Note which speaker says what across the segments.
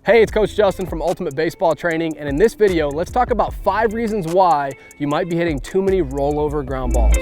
Speaker 1: Hey, it's Coach Justin from Ultimate Baseball Training, and in this video, let's talk about 5 reasons why you might be hitting too many rollover ground balls.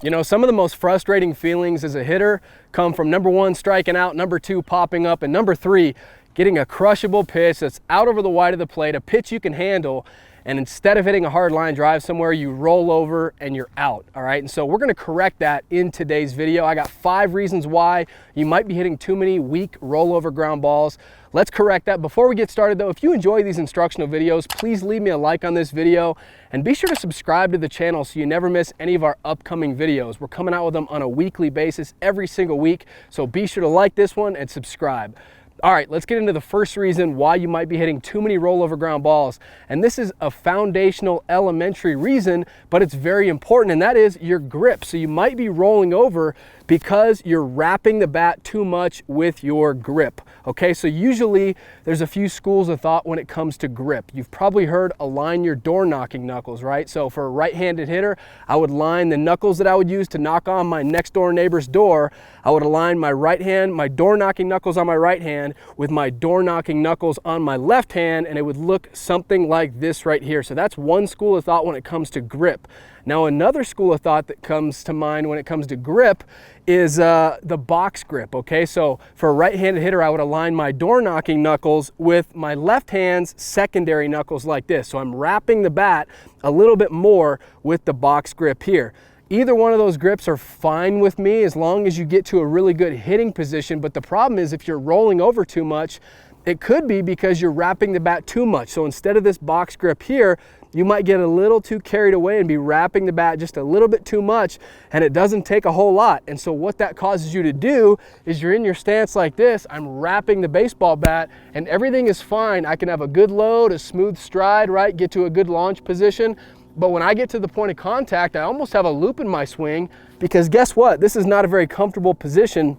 Speaker 1: You know, some of the most frustrating feelings as a hitter come from number 1, striking out, number 2, popping up, and number 3, getting a crushable pitch that's out over the wide of the plate, a pitch you can handle, and instead of hitting a hard line drive somewhere, you roll over and you're out, all right? And so we're gonna correct that in today's video. I got 5 reasons why you might be hitting too many weak rollover ground balls. Let's correct that. Before we get started though, if you enjoy these instructional videos, please leave me a like on this video and be sure to subscribe to the channel so you never miss any of our upcoming videos. We're coming out with them on a weekly basis every single week, so be sure to like this one and subscribe. All right, let's get into the first reason why you might be hitting too many rollover ground balls. And this is a foundational, elementary reason, but it's very important, and that is your grip. So you might be rolling over because you're wrapping the bat too much with your grip. Okay, so usually there's a few schools of thought when it comes to grip. You've probably heard align your door knocking knuckles, right? So for a right-handed hitter, I would line the knuckles that I would use to knock on my next door neighbor's door. I would align my right hand, my door knocking knuckles on my right hand with my door knocking knuckles on my left hand, and it would look something like this right here. So that's one school of thought when it comes to grip. Now another school of thought that comes to mind when it comes to grip is the box grip, okay? So for a right-handed hitter, I would align my door knocking knuckles with my left hand's secondary knuckles like this. So I'm wrapping the bat a little bit more with the box grip here. Either one of those grips are fine with me as long as you get to a really good hitting position, but the problem is if you're rolling over too much, it could be because you're wrapping the bat too much. So instead of this box grip here, you might get a little too carried away and be wrapping the bat just a little bit too much, and it doesn't take a whole lot. And so what that causes you to do is you're in your stance like this, I'm wrapping the baseball bat, and everything is fine. I can have a good load, a smooth stride, right? Get to a good launch position. But when I get to the point of contact, I almost have a loop in my swing because guess what? This is not a very comfortable position,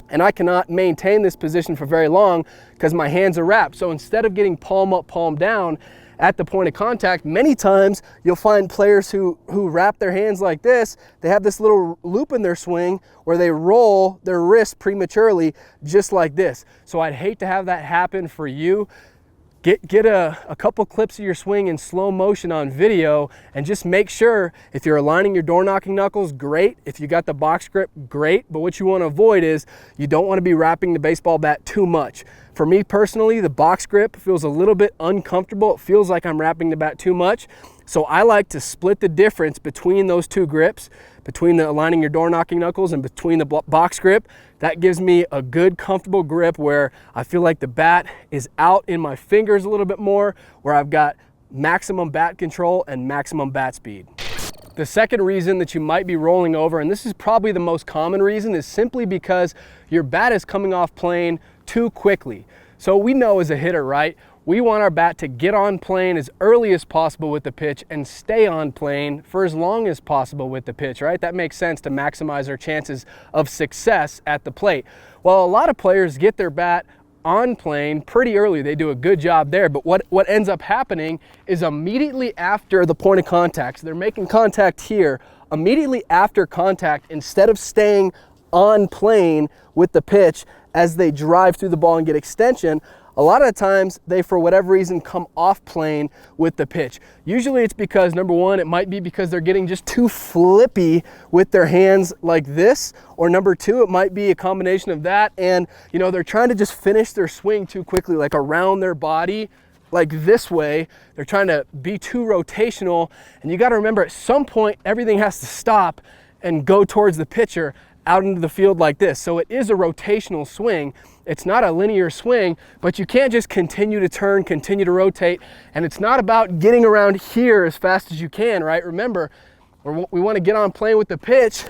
Speaker 1: and I cannot maintain this position for very long because my hands are wrapped. So instead of getting palm up, palm down at the point of contact, many times you'll find players who wrap their hands like this. They have this little loop in their swing where they roll their wrist prematurely just like this. So I'd hate to have that happen for you. Get a couple clips of your swing in slow motion on video and just make sure if you're aligning your door knocking knuckles, great. If you got the box grip, great. But what you want to avoid is you don't want to be wrapping the baseball bat too much. For me personally, the box grip feels a little bit uncomfortable. It feels like I'm wrapping the bat too much. So I like to split the difference between those two grips, between the aligning your door knocking knuckles and between the box grip. That gives me a good, comfortable grip where I feel like the bat is out in my fingers a little bit more, where I've got maximum bat control and maximum bat speed. The second reason that you might be rolling over, and this is probably the most common reason, is simply because your bat is coming off plane too quickly. So we know as a hitter, right? We want our bat to get on plane as early as possible with the pitch and stay on plane for as long as possible with the pitch, right? That makes sense to maximize our chances of success at the plate. Well, a lot of players get their bat on plane pretty early. They do a good job there, but what ends up happening is immediately after the point of contact, so they're making contact here, immediately after contact, instead of staying on plane with the pitch as they drive through the ball and get extension, a lot of the times they, for whatever reason, come off plane with the pitch. Usually it's because, number 1, it might be because they're getting just too flippy with their hands like this, or number 2, it might be a combination of that and, you know, they're trying to just finish their swing too quickly, like around their body, like this way. They're trying to be too rotational, and you got to remember at some point everything has to stop and go towards the pitcher out into the field like this. So it is a rotational swing. It's not a linear swing, but you can't just continue to turn, continue to rotate. And it's not about getting around here as fast as you can, right? Remember, we want to get on plane with the pitch,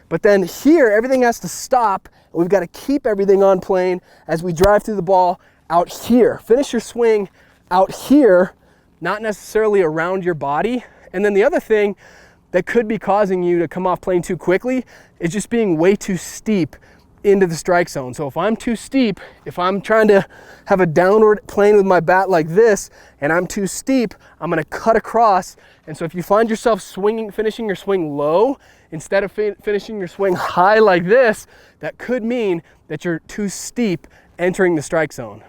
Speaker 1: but then here, everything has to stop. We've got to keep everything on plane as we drive through the ball out here. Finish your swing out here, not necessarily around your body. And then the other thing that could be causing you to come off plane too quickly is just being way too steep into the strike zone. So if I'm too steep, if I'm trying to have a downward plane with my bat like this and I'm too steep, I'm gonna cut across. And so if you find yourself finishing your swing low instead of finishing your swing high like this, that could mean that you're too steep entering the strike zone.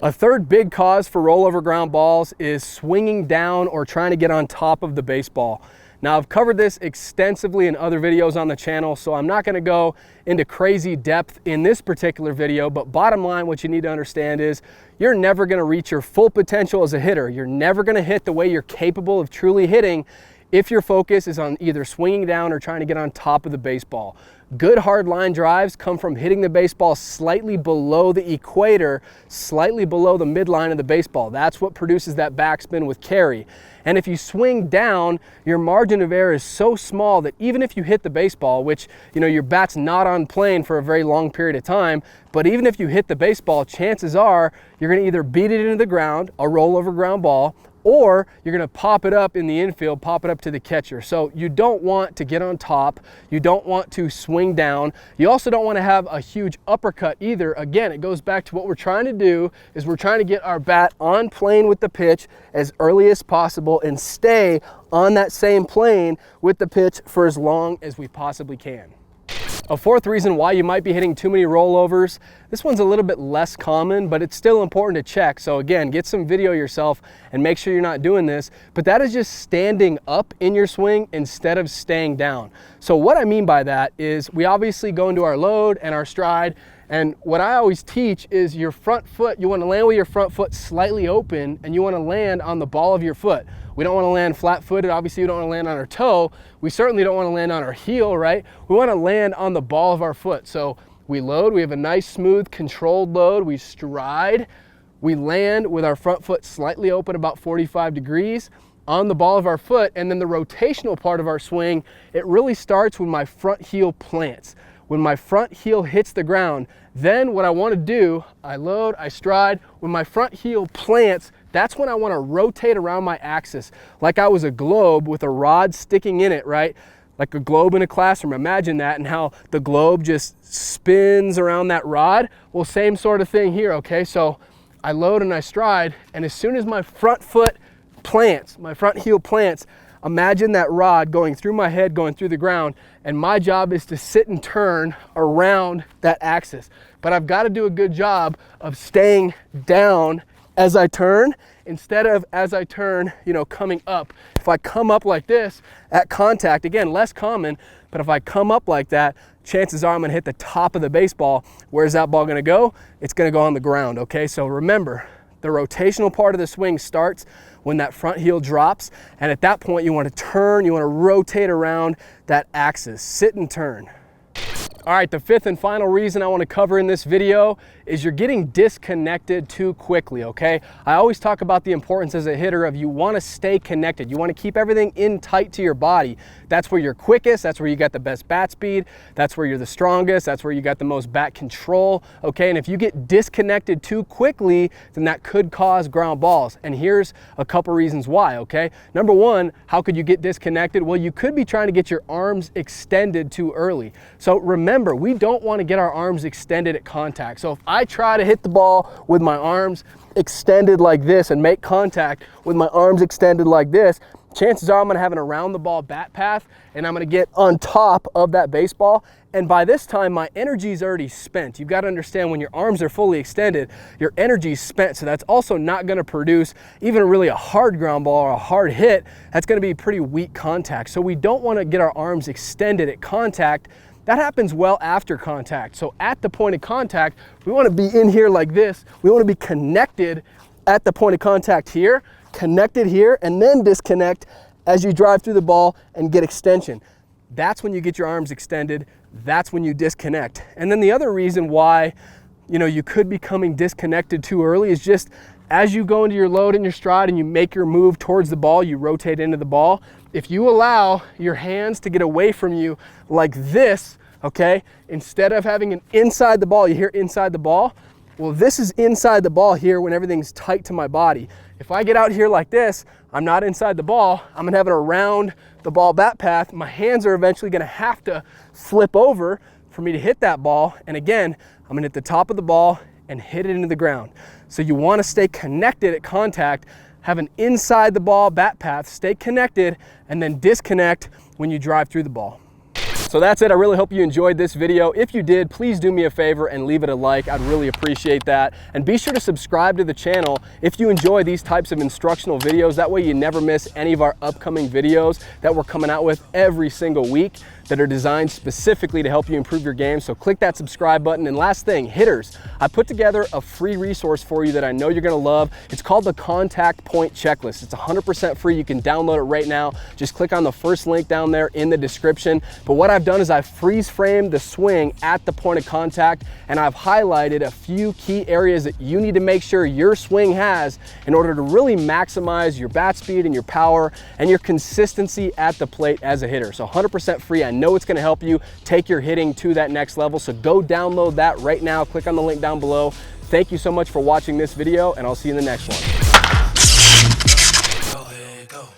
Speaker 1: A third big cause for rollover ground balls is swinging down or trying to get on top of the baseball. Now, I've covered this extensively in other videos on the channel, so I'm not going to go into crazy depth in this particular video, but bottom line, what you need to understand is you're never going to reach your full potential as a hitter. You're never going to hit the way you're capable of truly hitting if your focus is on either swinging down or trying to get on top of the baseball. Good hard line drives come from hitting the baseball slightly below the equator, slightly below the midline of the baseball. That's what produces that backspin with carry. And if you swing down, your margin of error is so small that even if you hit the baseball, which, you know, your bat's not on plane for a very long period of time, but even if you hit the baseball, chances are you're going to either beat it into the ground, a rollover ground ball, or you're going to pop it up in the infield, pop it up to the catcher. So you don't want to get on top. You don't want to swing down. You also don't want to have a huge uppercut either. Again, it goes back to what we're trying to do is we're trying to get our bat on plane with the pitch as early as possible and stay on that same plane with the pitch for as long as we possibly can. A fourth reason why you might be hitting too many rollovers, this one's a little bit less common, but it's still important to check. So again, get some video yourself and make sure you're not doing this, but that is just standing up in your swing instead of staying down. So what I mean by that is we obviously go into our load and our stride, and what I always teach is your front foot, you want to land with your front foot slightly open and you want to land on the ball of your foot. We don't want to land flat-footed. Obviously, we don't want to land on our toe. We certainly don't want to land on our heel, right? We want to land on the ball of our foot. So we load, we have a nice, smooth, controlled load. We stride, we land with our front foot slightly open about 45 degrees on the ball of our foot. And then the rotational part of our swing, it really starts when my front heel plants. When my front heel hits the ground, then what I want to do, I load, I stride. When my front heel plants, that's when I want to rotate around my axis like I was a globe with a rod sticking in it, right? Like a globe in a classroom. Imagine that, and how the globe just spins around that rod. Well, same sort of thing here, okay? So I load and I stride, and as soon as my front foot plants, my front heel plants, imagine that rod going through my head, going through the ground, and my job is to sit and turn around that axis. But I've got to do a good job of staying down as I turn instead of as I turn, you know, coming up. If I come up like this at contact, again, less common, but if I come up like that, chances are I'm going to hit the top of the baseball. Where's that ball going to go? It's going to go on the ground, okay? So remember, the rotational part of the swing starts when that front heel drops, and at that point you want to turn, you want to rotate around that axis, sit and turn. All right, the fifth and final reason I want to cover in this video is you're getting disconnected too quickly, okay? I always talk about the importance as a hitter of you want to stay connected. You want to keep everything in tight to your body. That's where you're quickest, that's where you got the best bat speed, that's where you're the strongest, that's where you got the most bat control, okay? And if you get disconnected too quickly, then that could cause ground balls. And here's a couple reasons why, okay? Number one, how could you get disconnected? Well, you could be trying to get your arms extended too early. So remember, we don't want to get our arms extended at contact. So if I try to hit the ball with my arms extended like this and make contact with my arms extended like this, chances are I'm going to have an around the ball bat path and I'm going to get on top of that baseball. And by this time, my energy is already spent. You've got to understand when your arms are fully extended, your energy is spent. So that's also not going to produce even really a hard ground ball or a hard hit. That's going to be pretty weak contact. So we don't want to get our arms extended at contact. That happens well after contact. So at the point of contact, we want to be in here like this. We want to be connected at the point of contact here, connected here, and then disconnect as you drive through the ball and get extension. That's when you get your arms extended. That's when you disconnect. And then the other reason why, you know, you could be coming disconnected too early is just as you go into your load and your stride and you make your move towards the ball, you rotate into the ball. If you allow your hands to get away from you like this, okay, instead of having an inside the ball, you hear inside the ball? Well, this is inside the ball here when everything's tight to my body. If I get out here like this, I'm not inside the ball, I'm gonna have it around the ball bat path. My hands are eventually gonna have to flip over for me to hit that ball. And again, I'm gonna hit the top of the ball and hit it into the ground. So you wanna stay connected at contact, have an inside the ball bat path, stay connected, and then disconnect when you drive through the ball. So that's it. I really hope you enjoyed this video. If you did, please do me a favor and leave it a like. I'd really appreciate that. And be sure to subscribe to the channel if you enjoy these types of instructional videos. That way you never miss any of our upcoming videos that we're coming out with every single week that are designed specifically to help you improve your game. So click that subscribe button. And last thing, hitters, I put together a free resource for you that I know you're gonna love. It's called the Contact Point Checklist. It's 100% free. You can download it right now. Just click on the first link down there in the description. But what I've done is I've freeze framed the swing at the point of contact, and I've highlighted a few key areas that you need to make sure your swing has in order to really maximize your bat speed and your power and your consistency at the plate as a hitter. So 100% free. I know it's going to help you take your hitting to that next level. So go download that right now. Click on the link down below. Thank you so much for watching this video, and I'll see you in the next one.